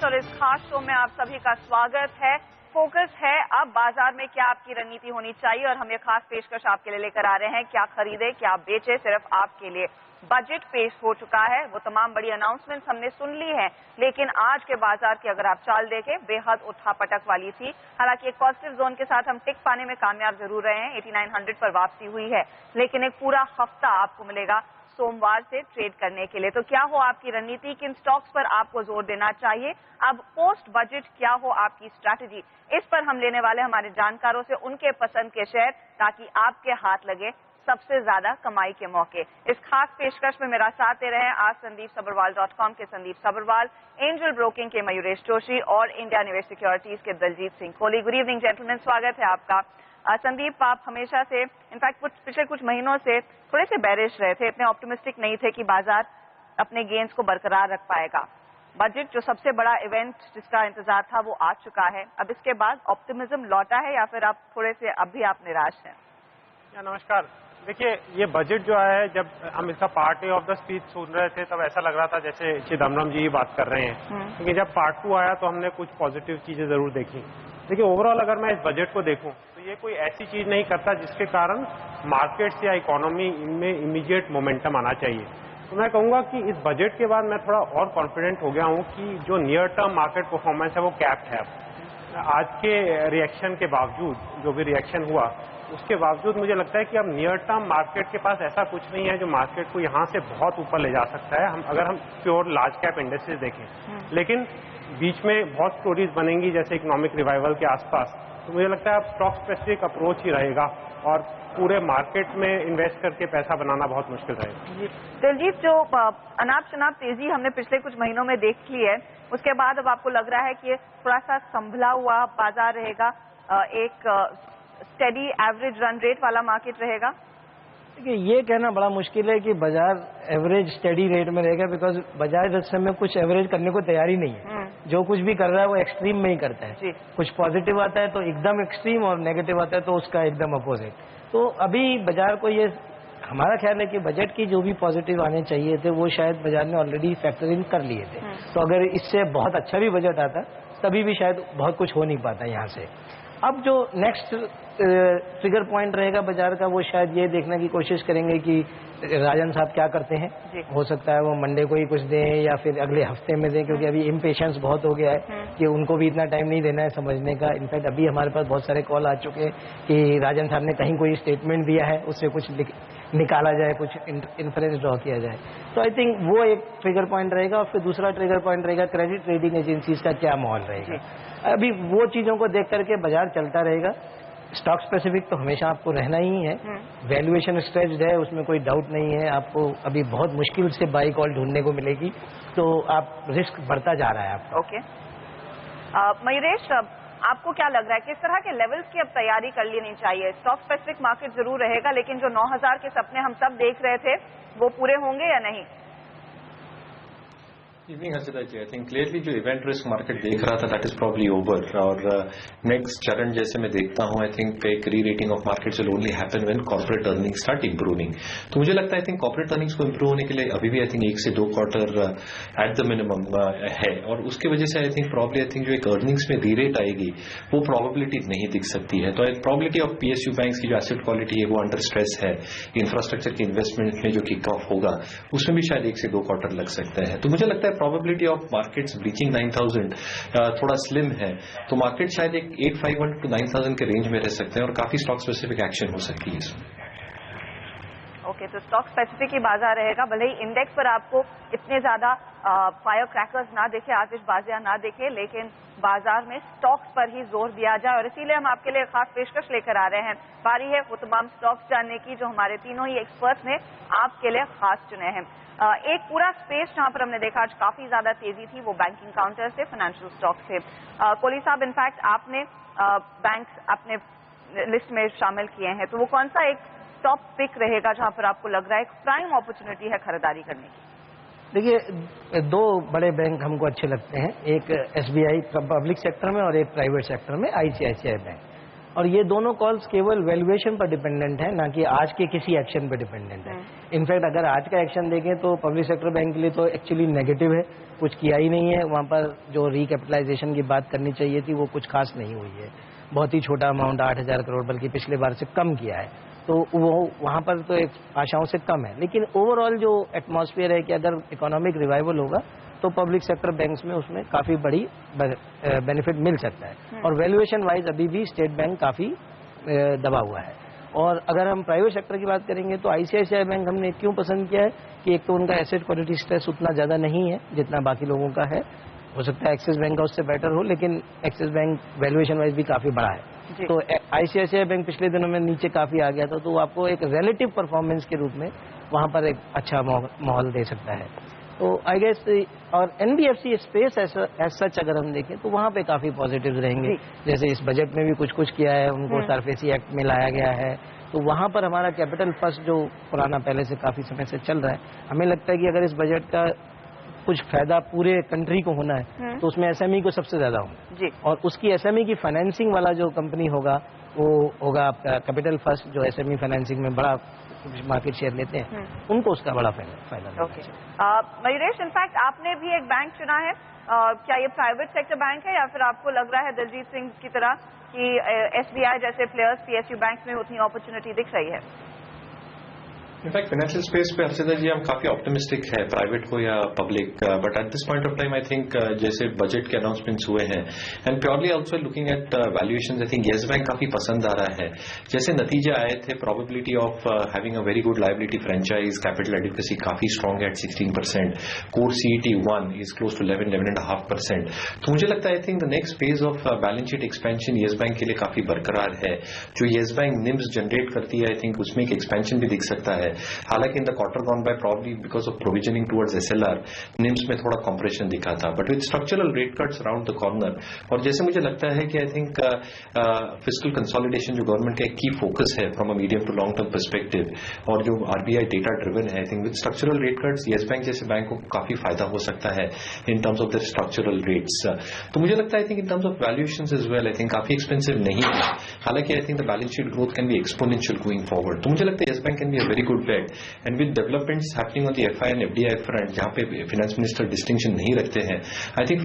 और इस खास शो में आप सभी का स्वागत है। फोकस है अब बाजार में क्या आपकी रणनीति होनी चाहिए और हम ये खास पेशकश आपके लिए लेकर आ रहे हैं। क्या खरीदे क्या बेचे, सिर्फ आपके लिए। बजट पेश हो चुका है, वो तमाम बड़ी अनाउंसमेंट्स हमने सुन ली हैं, लेकिन आज के बाजार की अगर आप चाल देखें बेहद उठापटक वाली थी। हालांकि एक पॉजिटिव जोन के साथ हम टिक पाने में कामयाब जरूर रहे हैं। 8900 पर वापसी हुई है, लेकिन एक पूरा हफ्ता आपको मिलेगा सोमवार से ट्रेड करने के लिए। तो क्या हो आपकी रणनीति, किन स्टॉक्स पर आपको जोर देना चाहिए, अब पोस्ट बजट क्या हो आपकी स्ट्रैटेजी, इस पर हम लेने वाले हमारे जानकारों से उनके पसंद के शेयर, ताकि आपके हाथ लगे सबसे ज्यादा कमाई के मौके। इस खास पेशकश में मेरा साथ दे रहे हैं आज SandeepSabharwal.com के संदीप सब्रवाल, एंजल ब्रोकिंग के मयूरेश जोशी और इंडिया निवेश सिक्योरिटीज के Daljeet Singh Kohli. Good evening gentleman, स्वागत है आपका। संदीप, आप हमेशा से इनफैक्ट पिछले कुछ महीनों से थोड़े से बैरिश रहे थे, इतने ऑप्टिमिस्टिक नहीं थे कि बाजार अपने गेन्स को बरकरार रख पाएगा। बजट जो सबसे बड़ा इवेंट जिसका इंतजार था वो आ चुका है, अब इसके बाद ऑप्टिमिज्म लौटा है या फिर आप थोड़े से अब भी आप निराश हैं? नमस्कार। देखिए, ये बजट जो है, जब हम इसका part A of the speech सुन रहे थे तब ऐसा लग रहा था जैसे चिदम्बरम जी ही बात कर रहे हैं, लेकिन जब पार्ट 2 आया तो हमने कुछ पॉजिटिव चीजें जरूर देखी। देखिए, ओवरऑल अगर मैं इस बजट को देखूं तो ये कोई ऐसी चीज नहीं करता जिसके कारण मार्केट्स या इकोनॉमी इनमें इमीडिएट मोमेंटम आना चाहिए। तो मैं कहूंगा कि इस बजट के बाद मैं थोड़ा और कॉन्फिडेंट हो गया हूं कि जो नियर टर्म मार्केट परफॉर्मेंस है वो कैप्ड है। आज के रिएक्शन के बावजूद, जो भी रिएक्शन हुआ उसके बावजूद मुझे लगता है कि अब नियर टर्म मार्केट के पास ऐसा कुछ नहीं है जो मार्केट को यहाँ से बहुत ऊपर ले जा सकता है, अगर हम प्योर लार्ज कैप इंडेक्सेस देखें। लेकिन बीच में बहुत स्टोरीज बनेंगी जैसे इकोनॉमिक रिवाइवल के आसपास, तो मुझे लगता है अब स्टॉक स्पेसिफिक अप्रोच ही रहेगा और पूरे मार्केट में इन्वेस्ट करके पैसा बनाना बहुत मुश्किल रहेगा। दिलजीत, जो अनाप शनाप तेजी हमने पिछले कुछ महीनों में देख ली है, उसके बाद अब आपको लग रहा है कि थोड़ा सा संभला हुआ बाजार रहेगा, एक स्टेडी एवरेज रन रेट वाला मार्केट रहेगा? देखिए, ये कहना बड़ा मुश्किल है कि बाजार एवरेज स्टेडी रेट में रहेगा, बिकॉज बाजार इस समय कुछ एवरेज करने को तैयार ही नहीं है। जो कुछ भी कर रहा है वो एक्सट्रीम में ही करता है। कुछ पॉजिटिव आता है तो एकदम एक्सट्रीम, और नेगेटिव आता है तो उसका एकदम अपोजिट। तो अभी बाजार को ये हमारा ख्याल है कि बजट की जो भी पॉजिटिव आने चाहिए थे वो शायद बाजार ने ऑलरेडी फैक्टर इन कर लिए थे। तो अगर इससे बहुत अच्छा भी बजट आता तभी भी शायद बहुत कुछ हो नहीं पाता यहाँ से। अब जो नेक्स्ट ट्रिगर पॉइंट रहेगा बाजार का, वो शायद ये देखने की कोशिश करेंगे कि राजन साहब क्या करते हैं। हो सकता है वो मंडे को ही कुछ दें या फिर अगले हफ्ते में दें, क्योंकि अभी इम्पेशेंस बहुत हो गया है कि उनको भी इतना टाइम नहीं देना है समझने का। इनफैक्ट अभी हमारे पास बहुत सारे कॉल आ चुके हैं कि राजन साहब ने कहीं कोई स्टेटमेंट दिया है उससे कुछ निकाला जाए, कुछ इन्फ्रेंस ड्रॉ किया जाए। तो आई थिंक वो एक ट्रिगर पॉइंट रहेगा। और फिर दूसरा ट्रिगर पॉइंट रहेगा क्रेडिट रेटिंग एजेंसीज का क्या माहौल रहेगा। अभी वो चीजों को देख करके बाजार चलता रहेगा। स्टॉक स्पेसिफिक तो हमेशा आपको रहना ही है। वैल्यूएशन स्ट्रेच्ड है, उसमें कोई डाउट नहीं है। आपको अभी बहुत मुश्किल से बाई कॉल ढूंढने को मिलेगी, तो आप रिस्क बढ़ता जा रहा है आपका। ओके, मयूरेश, आपको क्या लग रहा है किस तरह के लेवल्स की अब तैयारी कर लेनी चाहिए? स्टॉक स्पेसिफिक मार्केट जरूर रहेगा, लेकिन जो 9000 के सपने हम सब देख रहे थे वो पूरे होंगे या नहीं? Evening Harshita ji, I think clearly जो इवेंट रिस्क मार्केट देख रहा था दैट इज प्रॉब्ली ओवर, और नेक्स्ट चरण जैसे मैं देखता हूं, आई थिंक एक rerating of markets will only happen when corporate earnings start improving. तो मुझे लगता है आई थिंक कॉर्पोरेट अर्निंग्स को इंप्रूव होने के लिए अभी भी आई थिंक 1 से 2 क्वार्टर एट द मिनिमम है, और उसकी वजह से I think probably I think जो एक अर्निंग्स में री रेट आएगी वो प्रोबेबिलिटी नहीं दिख सकती है। तो प्रोबेबिलिटी ऑफ PSU बैंक्स की जो एसेट क्वालिटी है वो अंडर स्ट्रेस है। इंफ्रास्ट्रक्चर के इन्वेस्टमेंट में जो किक ऑफ होगा उसमें भी शायद 1 से 2 क्वार्टर लग सकता है। तो मुझे लगता है प्रोबेबिलिटी ऑफ मार्केट्स ब्रीचिंग 9000 थोड़ा स्लिम है। तो मार्केट शायद एक 851 to 9000 के रेंज में रह सकते हैं और काफी स्टॉक स्पेसिफिक एक्शन हो सकती है इसमें। ओके, तो स्टॉक स्पेसिफिक ही बाजार रहेगा, भले ही इंडेक्स पर आपको इतने ज्यादा फायर क्रैकर्स ना देखे, आतिशबाजियां ना देखे, लेकिन बाजार में स्टॉक्स पर ही जोर दिया जाए। और इसीलिए हम आपके लिए खास पेशकश लेकर आ रहे हैं। बारी है वो तमाम स्टॉक्स जानने की जो हमारे तीनों ही एक्सपर्ट्स ने आपके लिए खास चुने हैं। एक पूरा स्पेस जहां पर हमने देखा आज काफी ज्यादा तेजी थी वो बैंकिंग काउंटर से, फाइनेंशियल स्टॉक से। कोहली साहब, इनफैक्ट आपने बैंक्स अपने लिस्ट में शामिल किए हैं, तो वो कौन सा एक टॉप पिक रहेगा जहां पर आपको लग रहा है एक प्राइम अपॉर्चुनिटी है खरीदारी करने की? देखिए, 2 बड़े बैंक हमको अच्छे लगते हैं, एक SBI पब्लिक सेक्टर में और एक प्राइवेट सेक्टर में ICICI बैंक। और ये दोनों कॉल्स केवल वैल्यूएशन पर डिपेंडेंट है, ना कि आज के किसी एक्शन पर डिपेंडेंट है। इनफैक्ट अगर आज का एक्शन देखें तो पब्लिक सेक्टर बैंक के लिए तो एक्चुअली नेगेटिव है, कुछ किया ही नहीं है। वहाँ पर जो रिकैपिटलाइजेशन की बात करनी चाहिए थी वो कुछ खास नहीं हुई है, बहुत ही छोटा अमाउंट 8,000 करोड़, बल्कि पिछले बार से कम किया है, तो वो वहाँ पर तो एक आशाओं से कम है। लेकिन ओवरऑल जो एटमॉस्फेयर है कि अगर इकोनॉमिक रिवाइवल होगा तो पब्लिक सेक्टर बैंक्स में उसमें काफी बड़ी बेनिफिट मिल सकता है। और वैल्यूएशन वाइज अभी भी स्टेट बैंक काफी दबा हुआ है। और अगर हम प्राइवेट सेक्टर की बात करेंगे तो आईसीआईसीआई बैंक हमने क्यों पसंद किया है कि एक तो उनका एसेट क्वालिटी स्ट्रेस उतना ज्यादा नहीं है जितना बाकी लोगों का है। हो सकता है एक्सिस बैंक का उससे बेटर हो, लेकिन एक्सिस बैंक वैल्यूएशन वाइज भी काफी बड़ा है। तो आईसीआईसीआई बैंक पिछले दिनों में नीचे काफी आ गया था, तो आपको एक रिलेटिव परफॉर्मेंस के रूप में वहां पर एक अच्छा माहौल दे सकता है। तो आई गेस और एनबीएफसी स्पेस एज सच अगर हम देखें तो वहाँ पे काफी पॉजिटिव रहेंगे। जैसे इस बजट में भी कुछ किया है, उनको सरफेसी एक्ट में लाया गया है, तो वहाँ पर हमारा कैपिटल फर्स्ट जो पुराना पहले से काफी समय से चल रहा है, हमें लगता है कि अगर इस बजट का कुछ फायदा पूरे कंट्री को होना है तो उसमें एसएमई को सबसे ज्यादा होगा। और उसकी एसएमई की फाइनेंसिंग वाला जो कंपनी होगा वो होगा आपका कैपिटल फर्स्ट, जो एसएमई फाइनेंसिंग में बड़ा मार्केट शेयर लेते हैं, उनको उसका बड़ा फायदा। मयूरेश, इनफैक्ट आपने भी एक बैंक चुना है, क्या ये प्राइवेट सेक्टर बैंक है या फिर आपको लग रहा है दिलजीत सिंह की तरह कि एसबीआई जैसे प्लेयर्स पीएसयू बैंक में उतनी अपॉर्चुनिटी दिख रही है? इनफैक्ट फाइनेंशियल स्पेस पे हर्षिता जी हम काफी ऑप्टिमिस्टिक है, प्राइवेट को या public, but at this point of time I think जैसे बजट के अनाउंसमेंट्स हुए हैं and purely also looking at valuation, I think Yes Bank काफी पसंद आ रहा है। जैसे नतीजे आए थे, probability of having a very good liability franchise, capital adequacy काफी स्ट्रॉन्ग है at 16%, core CET1 is close to 11.5%। तो मुझे लगता है I think the next phase of balance sheet expansion yes bank के लिए काफी बरकरार है। जो येस बैंक निम्स जनरेट करती है, आई थिंक उसमें एक एक्सपेंशन भी दिख सकता है। हालांकि in the quarter gone by probably because of provisioning towards SLR NIMs में थोड़ा कॉम्प्रेशन दिखा था, but with structural rate cuts around the corner, और जैसे मुझे लगता है कि आई थिंक फिस्कल कंसोलिडेशन जो गवर्नमेंट का एक की फोकस है from a medium to long term perspective, और जो RBI डेटा ड्रिवन है, I think with structural rate cuts Yes Bank जैसे बैंक को काफी फायदा हो सकता है in terms of the structural rates. तो मुझे लगता है I think in terms of valuations as well, I think काफी एक्सपेंसिव नहीं है। हालांकि I think the balance sheet growth can be exponential going forward. तो मुझे लगता है Yes Bank can be a very good bet, and with developments happening on the FI and FDI front, जहां पे फाइनेंस मिनिस्टर डिस्टिंक्शन नहीं रखते हैं, I think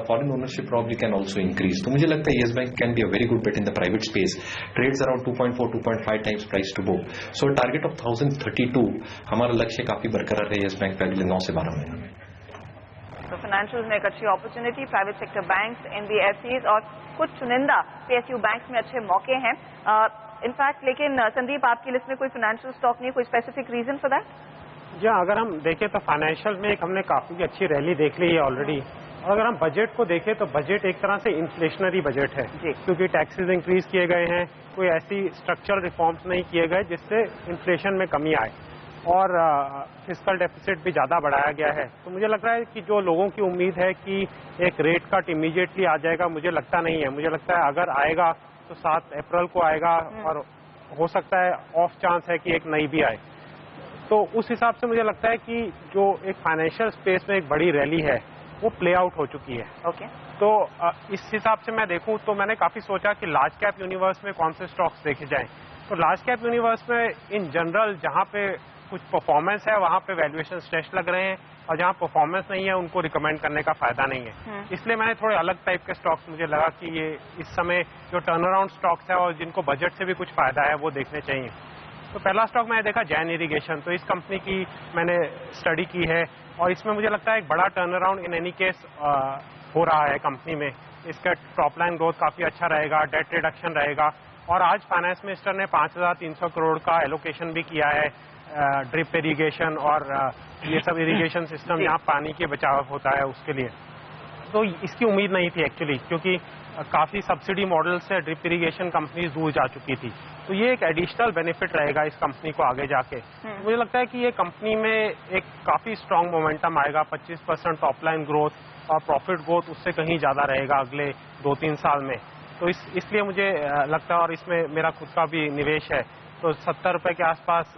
foreign ownership probably can also increase. तो मुझे लगता है Yes Bank can be a very good bet in the private space, trades around 2.4-2.5 times price to book. So target of 1032 हमारा लक्ष्य काफी बरकरार है येस बैंक पे अगले 9 से 12 महीनों में। तो फाइनेंशियल में एक अच्छी opportunity, private sector banks, NBFCs और कुछ चुनिंदा PSU बैंक्स में अच्छे मौके हैं इनफैक्ट। लेकिन संदीप, आपकी लिस्ट में कोई फाइनेंशियल स्टॉक नहीं, कोई स्पेसिफिक रीजन फॉर दैट? या अगर हम देखें तो फाइनेंशियल में एक हमने काफी अच्छी रैली देख ली है ऑलरेडी, और अगर हम बजट को देखें तो बजट एक तरह से इन्फ्लेशनरी बजट है, क्योंकि टैक्सेस इंक्रीज किए गए हैं, कोई ऐसी स्ट्रक्चरल रिफॉर्म्स नहीं किए गए जिससे इन्फ्लेशन में कमी आए, और फिस्कल डेफिसिट भी ज्यादा बढ़ाया गया है। तो मुझे लग रहा है कि जो लोगों की उम्मीद है कि एक रेट कट इमीडिएटली आ जाएगा, मुझे लगता नहीं है। मुझे लगता है अगर आएगा तो 7 अप्रैल को आएगा, और हो सकता है ऑफ चांस है कि एक नई भी आए। तो उस हिसाब से मुझे लगता है कि जो एक फाइनेंशियल स्पेस में एक बड़ी रैली है वो प्ले आउट हो चुकी है। तो इस हिसाब से मैं देखूं तो मैंने काफी सोचा कि लार्ज कैप यूनिवर्स में कौन से स्टॉक्स देखे जाएं। तो लार्ज कैप यूनिवर्स में इन जनरल जहां पे कुछ परफॉर्मेंस है वहां पे वैल्यूएशन स्ट्रेच लग रहे हैं, और जहां परफॉर्मेंस नहीं है उनको रिकमेंड करने का फायदा नहीं है। इसलिए मैंने थोड़े अलग टाइप के स्टॉक्स, मुझे लगा कि ये इस समय जो टर्न अराउंड स्टॉक्स है और जिनको बजट से भी कुछ फायदा है वो देखने चाहिए। तो पहला स्टॉक मैंने देखा जैन इरिगेशन। तो इस कंपनी की मैंने स्टडी की है, और इसमें मुझे लगता है एक बड़ा turn around in any case हो रहा है कंपनी में। इसका टॉप लाइन ग्रोथ काफी अच्छा रहेगा, डेट रिडक्शन रहेगा, और आज फाइनेंस मिनिस्टर ने 5,300 करोड़ का एलोकेशन भी किया है ड्रिप इरिगेशन और ये सब इरिगेशन सिस्टम यहाँ पानी के बचाव होता है उसके लिए। तो इसकी उम्मीद नहीं थी एक्चुअली, क्योंकि काफी सब्सिडी मॉडल से ड्रिप इरिगेशन कंपनीज दूर जा चुकी थी। तो ये एक एडिशनल बेनिफिट रहेगा इस कंपनी को आगे जाके। मुझे लगता है कि ये कंपनी में एक काफी स्ट्रांग मोमेंटम आएगा, 25% टॉप लाइन ग्रोथ और प्रॉफिट ग्रोथ उससे कहीं ज्यादा रहेगा अगले 2-3 साल में। तो इसलिए मुझे लगता है, और इसमें मेरा खुद का भी निवेश है, तो 70 रुपए के आसपास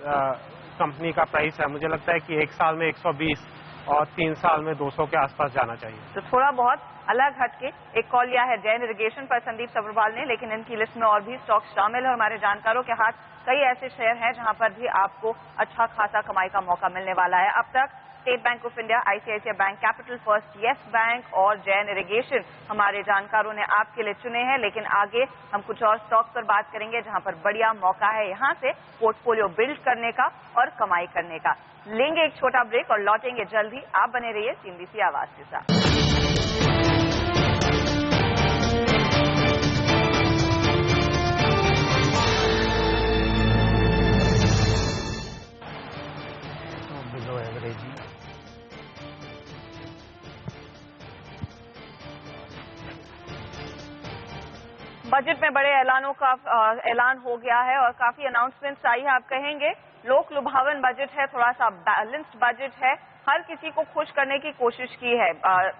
कंपनी का प्राइस है। मुझे लगता है कि एक साल में 120 और 3 साल में 200 के आसपास जाना चाहिए। तो थोड़ा बहुत अलग हटके एक कॉल लिया है जैन इरिगेशन पर संदीप सब्रवाल ने, लेकिन इनकी लिस्ट में और भी स्टॉक शामिल है। हमारे जानकारों के हाथ कई ऐसे शेयर हैं जहां पर भी आपको अच्छा खासा कमाई का मौका मिलने वाला है। अब तक state Bank of India, ICICI bank, capital first, yes bank और जैन इरिगेशन हमारे जानकारों ने आपके लिए चुने हैं, लेकिन आगे हम कुछ और स्टॉक्स पर बात करेंगे जहां पर बढ़िया मौका है यहां से पोर्टफोलियो बिल्ड करने का और कमाई करने का। लेंगे एक छोटा ब्रेक और लौटेंगे जल्द ही। आप बने रहिए सीएनबीसी आवाज के साथ। बजट में बड़े ऐलानों का ऐलान हो गया है और काफी अनाउंसमेंट्स आई है। आप कहेंगे लोक लुभावन बजट है, थोड़ा सा बैलेंस्ड बजट है, हर किसी को खुश करने की कोशिश की है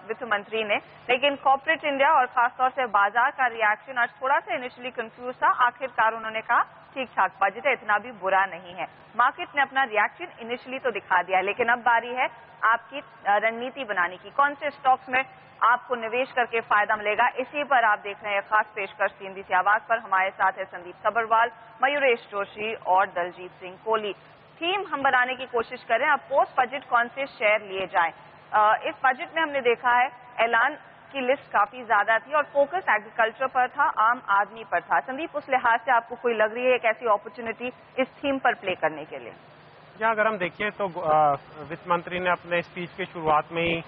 वित्त मंत्री ने, लेकिन कॉर्पोरेट इंडिया और खासतौर से बाजार का रिएक्शन आज थोड़ा सा इनिशियली कंफ्यूज था। आखिरकार उन्होंने कहा ठीक ठाक बजट है, इतना भी बुरा नहीं है। मार्केट ने अपना रिएक्शन इनिशियली तो दिखा दिया, लेकिन अब बारी है आपकी रणनीति बनाने की। कौन से स्टॉक्स में आपको निवेश करके फायदा मिलेगा, इसी पर आप देख रहे हैं खास पेशकश सीएनबीसी आवाज पर। हमारे साथ है संदीप सब्रवाल, मयूरेश जोशी और दलजीत सिंह कोहली। थीम हम बनाने की कोशिश करें, अब पोस्ट बजट कौन से शेयर लिए जाएं। इस बजट में हमने देखा है ऐलान की लिस्ट काफी ज्यादा थी और फोकस एग्रीकल्चर पर था, आम आदमी पर था। संदीप, उस लिहाज से आपको कोई लग रही है एक ऐसी अपॉर्चुनिटी इस थीम पर प्ले करने के लिए? या अगर हम देखें तो वित्त मंत्री ने अपने स्पीच की शुरुआत में ही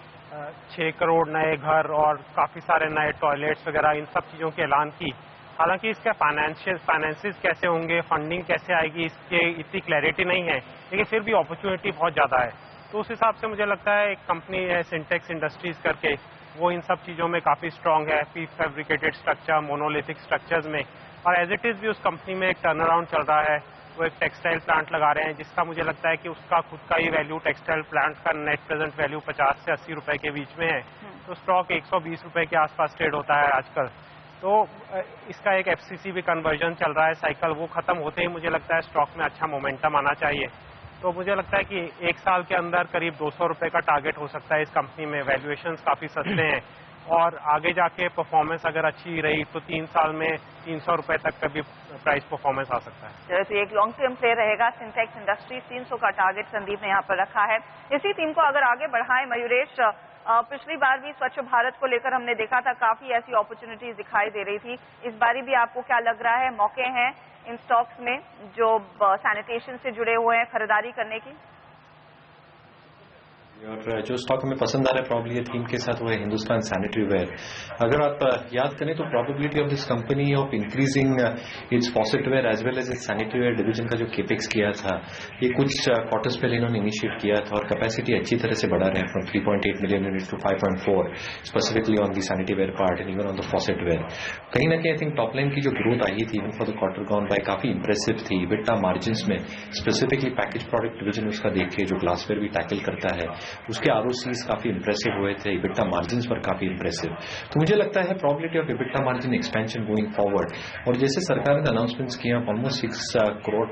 6 करोड़ नए घर और काफी सारे नए टॉयलेट्स वगैरह इन सब चीजों की ऐलान की। हालांकि इसके फाइनेंसेस कैसे होंगे, फंडिंग कैसे आएगी, इसके इतनी क्लैरिटी नहीं है, लेकिन फिर भी अपॉर्चुनिटी बहुत ज्यादा है। तो उस हिसाब से मुझे लगता है एक कंपनी है सिंटेक्स इंडस्ट्रीज करके, वो इन सब चीजों में काफी स्ट्रांग है, pre fabricated structure, monolithic structures में, और एज इट इज भी उस कंपनी में एक टर्न अराउंड चल रहा है। वो एक टेक्सटाइल प्लांट लगा रहे हैं जिसका मुझे लगता है कि उसका खुद का ही वैल्यू, टेक्सटाइल प्लांट का नेट प्रेजेंट वैल्यू 50 से 80 रुपए के बीच में है। तो स्टॉक 120 रुपए के आसपास ट्रेड होता है आजकल। तो इसका एक एफसीसी भी कन्वर्जन चल रहा है साइकिल, वो खत्म होते ही मुझे लगता है स्टॉक में अच्छा मोमेंटम आना चाहिए। तो मुझे लगता है कि 1 साल के अंदर करीब 200 रुपए का टारगेट हो सकता है इस कंपनी में। वैल्यूएशंस काफी सस्ते हैं और आगे जाके परफॉर्मेंस अगर अच्छी रही तो 3 साल में 300 रुपए तक का भी प्राइस परफॉर्मेंस आ सकता है। तो एक लॉन्ग टर्म प्ले रहेगा सिंटेक्स इंडस्ट्री, 300 का टारगेट संदीप ने यहाँ पर रखा है। इसी थीम को अगर आगे बढ़ाएं मयूरेश, पिछली बार भी स्वच्छ भारत को लेकर हमने देखा था काफी ऐसी अपॉर्चुनिटीज दिखाई दे रही थी। इस बारी भी आपको क्या लग रहा है, मौके हैं इन स्टॉक्स में जो सैनिटेशन से जुड़े हुए हैं खरीदारी करने की? और जो स्टॉक हमें पसंद आ रहा है प्रॉब्ली थीम के साथ वो है हिंदुस्तान सैनिटरी वेयर। अगर आप याद करें तो probability of this company of increasing its faucet ware as well as its sanitary ware division का जो केपेक्स किया था, ये कुछ क्वार्टर्स पहले इन्होंने इनिशिएट किया था और कैपेसिटी अच्छी तरह से बढ़ा रहे हैं from 3.8 million unit to 5.4 specifically on the sanitary ware part and even on the faucet ware. कहीं ना कहीं आई थिंक टॉप लाइन की जो ग्रोथ आई थी even for the quarter gone bye काफी इंप्रेसिव थी। इबिटा मार्जिन्स में स्पेसिफिकली पैकेज प्रोडक्ट डिवीजन उसका देखिए जो ग्लासवेयर भी टैकल करता है, उसके आरओसी काफी इंप्रेसिव हुए थे, इबिटा मार्जिन्स पर काफी इंप्रेसिव। तो मुझे लगता है probability of EBITDA margin expansion going forward, और जैसे सरकार ने अनाउंसमेंट्स किया almost 6 crore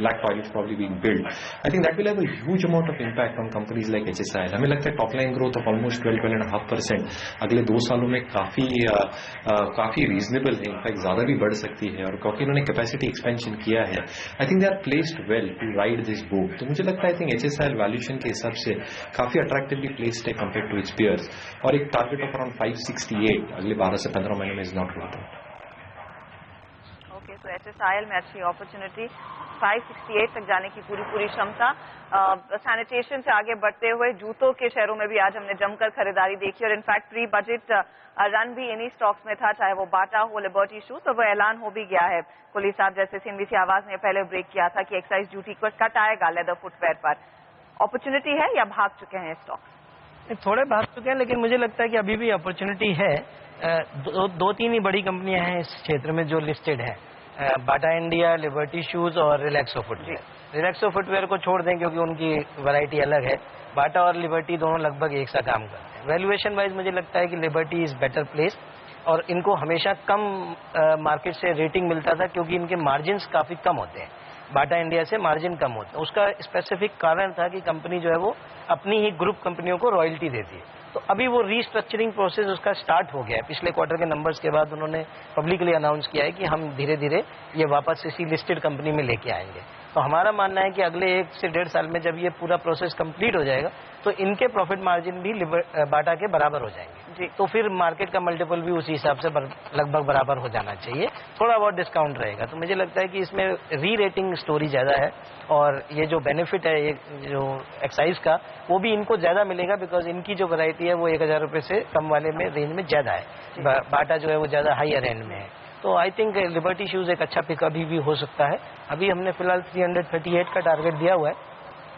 lakh toilets probably being build, I think that will have a huge amount of impact on companies like HSIL. हमें लगता है top line growth of almost 12.5% अगले 2 सालों में काफी रीजनेबल है, इनफैक्ट ज्यादा भी बढ़ सकती है। और क्योंकि इन्होंने कैपेसिटी एक्सपेंशन किया है, I think they are placed well to ride this book. तो मुझे लगता है आई थिंक एचएसआईएल वैल्यूएशन के हिसाब से काफी अट्रैक्टिवली प्लेस्ड है कंपेयर टू इट्स पियर्स, और एक टारगेट ऑफ अराउंड 568 अगले 12 से 15 महीने में is not ruled out. Okay, तो एचएसआईएल में अच्छी अपॉर्चुनिटी, 568 तक जाने की पूरी क्षमता। सैनिटेशन से आगे बढ़ते हुए जूतों के शेयरों में भी आज हमने जमकर खरीदारी देखी और इनफैक्ट प्री बजट रन भी इन्हीं स्टॉक्स में था, चाहे वो बाटा हो, लिबर्टी शूज, तो वो ऐलान हो भी गया है। कोहली साहब, जैसे सीएनबीसी आवाज ने पहले ब्रेक किया था कि एक्साइज ड्यूटी को कट आएगा लेदर फुटवेयर पर। अपॉर्चुनिटी है या भाग चुके हैं स्टॉक्स? थोड़े भाग चुके हैं, लेकिन मुझे लगता है कि अभी भी अपॉर्चुनिटी है। 2-3 ही बड़ी कंपनियां हैं इस क्षेत्र में जो लिस्टेड है, बाटा इंडिया, लिबर्टी शूज और रिलैक्सो फुटवेयर। रिलैक्सो फुटवेयर को छोड़ दें क्योंकि उनकी वैरायटी अलग है। बाटा और लिबर्टी दोनों लगभग एक सा काम करते हैं। वैल्यूएशन वाइज मुझे लगता है कि लिबर्टी इज बेटर प्लेस, और इनको हमेशा कम मार्केट से रेटिंग मिलता था क्योंकि इनके मार्जिन्स काफी कम होते हैं। बाटा इंडिया से मार्जिन कम होता है। उसका स्पेसिफिक कारण था कि कंपनी जो है वो अपनी ही ग्रुप कंपनियों को रॉयल्टी देती है। तो अभी वो रीस्ट्रक्चरिंग प्रोसेस उसका स्टार्ट हो गया है। पिछले क्वार्टर के नंबर्स के बाद उन्होंने पब्लिकली अनाउंस किया है कि हम धीरे धीरे ये वापस इसी लिस्टेड कंपनी में लेके आएंगे। तो हमारा मानना है कि अगले 1 से 1.5 साल में जब ये पूरा प्रोसेस कंप्लीट हो जाएगा तो इनके प्रॉफिट मार्जिन भी बाटा के बराबर हो जाएंगे जी। तो फिर मार्केट का मल्टीपल भी उसी हिसाब से लगभग बराबर हो जाना चाहिए, थोड़ा बहुत डिस्काउंट रहेगा। तो मुझे लगता है कि इसमें री रेटिंग स्टोरी ज्यादा है और ये जो बेनिफिट है ये जो एक्साइज का वो भी इनको ज्यादा मिलेगा बिकॉज इनकी जो वैरायटी है वो 1000 रुपए से कम वाले में रेंज में ज्यादा है। बाटा जो है वो ज्यादा हायर एंड में है। तो आई थिंक लिबर्टी शूज एक अच्छा पिक अभी भी हो सकता है। अभी हमने फिलहाल 338 का टारगेट दिया हुआ है,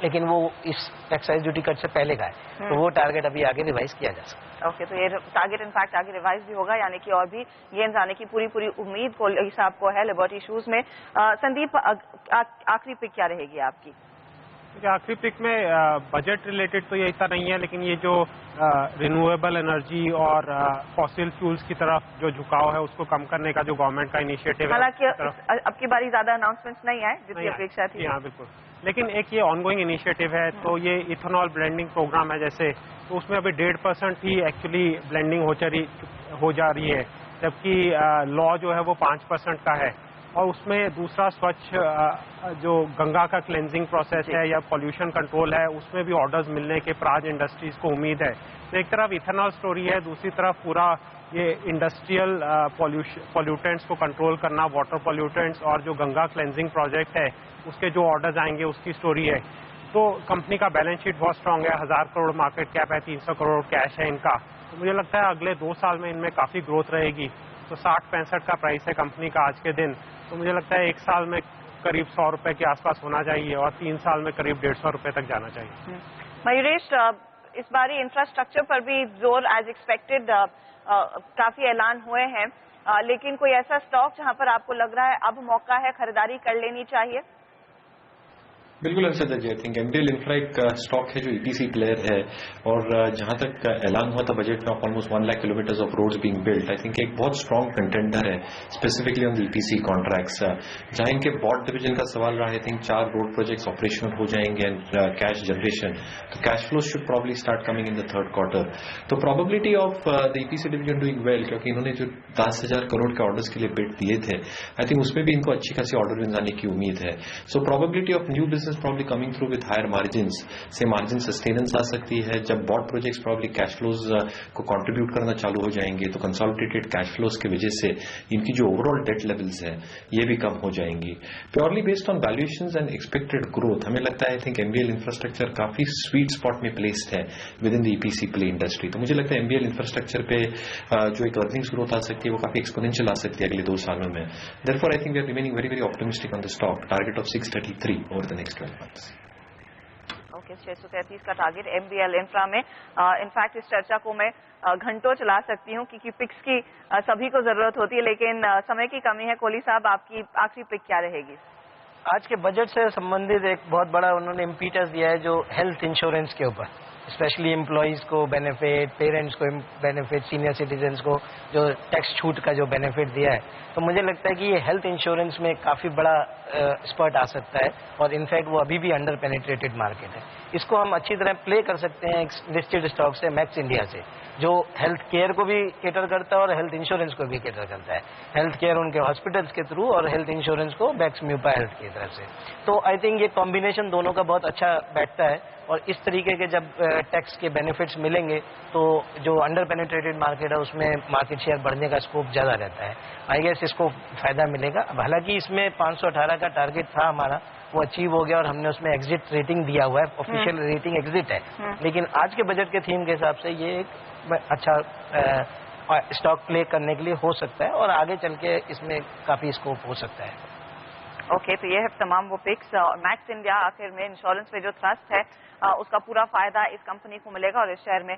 लेकिन वो इस एक्साइज ड्यूटी कट से पहले का है, तो वो टारगेट अभी आगे रिवाइज किया जा सकता है। ओके, तो ये टारगेट इनफैक्ट आगे रिवाइज भी होगा, यानी कि और भी गेंस आने की पूरी उम्मीद कोहली साहब को है लिबर्टी शूज में। संदीप, आखिरी पिक क्या रहेगी आपकी? आखिरी पिक में बजट रिलेटेड तो ये इतना नहीं है, लेकिन ये जो रिन्यूएबल एनर्जी और फॉसिल फ्यूल्स की तरफ जो झुकाव है उसको कम करने का जो गवर्नमेंट का इनिशिएटिव है, हालांकि अब की बारी ज्यादा अनाउंसमेंट्स नहीं आए जितनी अपेक्षा थी। हाँ बिल्कुल, लेकिन एक ये ऑनगोइंग इनिशिएटिव है। तो ये इथेनॉल ब्लेंडिंग प्रोग्राम है जैसे, तो उसमें अभी 1.5% ही एक्चुअली ब्लेंडिंग हो जा रही है, जबकि लॉ जो है वो 5% का है। और उसमें दूसरा स्वच्छ जो गंगा का क्लेंजिंग प्रोसेस है या पोल्यूशन कंट्रोल है, उसमें भी ऑर्डर्स मिलने के प्राज इंडस्ट्रीज को उम्मीद है। तो एक तरफ इथेनॉल स्टोरी है, दूसरी तरफ पूरा ये इंडस्ट्रियल पोल्यूटेंट्स को कंट्रोल करना, वाटर पोल्यूटेंट्स और जो गंगा क्लेंजिंग प्रोजेक्ट है उसके जो ऑर्डर्स आएंगे उसकी स्टोरी है। तो कंपनी का बैलेंस शीट बहुत स्ट्रांग है, 1000 करोड़ मार्केट कैप है, 300 करोड़ कैश है इनका। तो मुझे लगता है अगले 2 साल में इनमें काफी ग्रोथ रहेगी। तो 60-65 का प्राइस है कंपनी का आज के दिन, तो मुझे लगता है 1 साल में करीब 100 रुपए के आसपास होना चाहिए और 3 साल में करीब 150 रुपए तक जाना चाहिए। मयूरेश, इस बारी इंफ्रास्ट्रक्चर पर भी जोर एज एक्सपेक्टेड काफी ऐलान हुए हैं, लेकिन कोई ऐसा स्टॉक जहां पर आपको लग रहा है अब मौका है खरीदारी कर लेनी चाहिए? बिल्कुल अर्षद जी, आई थिंक एमबीएल इंफ्रा एक स्टॉक है जो ईपीसी प्लेयर है और जहां तक ऐलान हुआ था बजट में almost 1 lakh kilometres of roads being built, I think एक बहुत स्ट्रांग कंटेंडर है specifically on the EPC contracts. जहां इनके बॉट डिवीजन का सवाल रहा है, I think 4 road projects operational हो जाएंगे एंड कैश जनरेशन, तो cash flow should probably start coming in the 3rd quarter. तो probability of the EPC division doing well, क्योंकि इन्होंने जो 10,000 करोड़ के ऑर्डर्स के लिए बिड दिए थे, आई थिंक उसमें भी इनको अच्छी खासी ऑर्डर विन आने की उम्मीद है। So probability of new business probably coming through with higher margins से मार्जिन सस्टेनेंस आ सकती है। जब BOT projects probably cash flows को कंट्रीब्यूट करना चालू हो जाएंगे तो कंसोलिडेटेड कैश फ्लोज की वजह से इनकी जो ओवरऑल डेट लेवल्स हैं ये भी कम हो जाएंगी। Purely based on valuations and expected growth, हमें लगता है आई थिंक एमबीएल इंफ्रास्ट्रक्चर काफी स्वीट स्पॉट में प्लेस्ड है with in the EPC play industry. तो मुझे लगता है एमबीएल इंफ्रास्ट्रक्चर पे जो एक अर्निंग्स ग्रोथ आ सकती है वो काफी एक्सपोनेंशियल आ सकती है अगले 2 सालों में। Therefore I think we are remaining very very optimistic on the stock, target of 633 over the next 12 months. 633 का टारगेट एमबीएल इंफ्रा में। इनफैक्ट इस चर्चा को मैं घंटों चला सकती हूँ क्योंकि पिक्स की सभी को जरूरत होती है, लेकिन समय की कमी है। कोहली साहब, आपकी आखिरी पिक क्या रहेगी? आज के बजट से संबंधित एक बहुत बड़ा उन्होंने इम्पीटस दिया है जो हेल्थ इंश्योरेंस के ऊपर, स्पेशली एम्प्लॉयज को बेनिफिट, पेरेंट्स को बेनिफिट, सीनियर सिटीजन्स को जो टैक्स छूट का जो बेनिफिट दिया है। तो मुझे लगता है कि ये हेल्थ इंश्योरेंस में काफी बड़ा स्पर्ट आ सकता है और इनफैक्ट वो अभी भी अंडर पेनिट्रेटेड मार्केट है। इसको हम अच्छी तरह प्ले कर सकते हैं लिस्टेड स्टॉक से, मैक्स इंडिया से, जो हेल्थ केयर को भी केटर करता है और हेल्थ इंश्योरेंस को भी केटर करता है। हेल्थ केयर उनके हॉस्पिटल्स के थ्रू और हेल्थ इंश्योरेंस को मैक्स म्यूपा हेल्थ की तरफ से। तो आई थिंक ये कॉम्बिनेशन दोनों का बहुत अच्छा बैठता है और इस तरीके के जब टैक्स के बेनिफिट्स मिलेंगे तो जो अंडर पेनिट्रेटेड मार्केट है उसमें मार्केट शेयर बढ़ने का स्कोप ज्यादा रहता है। आई गेस इसको फायदा मिलेगा। हालांकि इसमें 518 का टारगेट था हमारा, वो अचीव हो गया और हमने उसमें एग्जिट रेटिंग दिया हुआ है, ऑफिशियल रेटिंग एग्जिट है। लेकिन आज के बजट के थीम के हिसाब से ये एक अच्छा स्टॉक प्ले करने के लिए हो सकता है और आगे चल के इसमें काफी स्कोप हो सकता है। ओके, तो ये है तमाम वो पिक्स। मैक्स इंडिया आखिर में इंश्योरेंस पे जो ट्रस्ट है उसका पूरा फायदा इस कंपनी को मिलेगा और इस शेयर में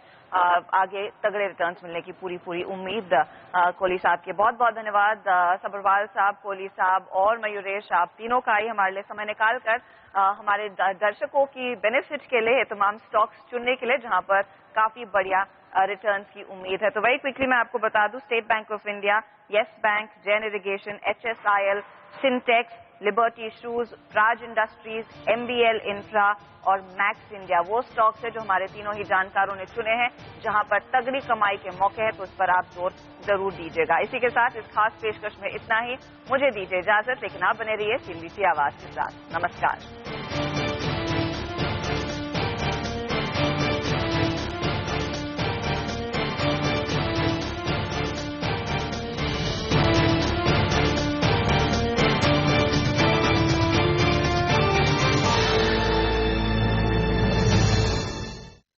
आगे तगड़े रिटर्न्स मिलने की पूरी उम्मीद। कोहली साहब के बहुत बहुत धन्यवाद। सबरवाल साहब, कोहली साहब और मयूरेश, आप तीनों का ही हमारे लिए समय निकाल कर हमारे दर्शकों की बेनिफिट के लिए तमाम स्टॉक्स चुनने के लिए जहां पर काफी बढ़िया रिटर्न्स की उम्मीद है। तो वही क्विकली मैं आपको बता दूं, State Bank of India, Yes Bank, Jain Irrigation, HSIL, Sintex, Liberty Shoes, Praj Industries, MBL Infra और मैक्स इंडिया वो स्टॉक्स है जो हमारे तीनों ही जानकारों ने चुने हैं, जहां पर तगड़ी कमाई के मौके हैं, तो उस पर आप जोर जरूर दीजिएगा। इसी के साथ इस खास पेशकश में इतना ही। मुझे दीजिए इजाजत, लेकिन आप बने रहिए CNBC आवाज के साथ। नमस्कार।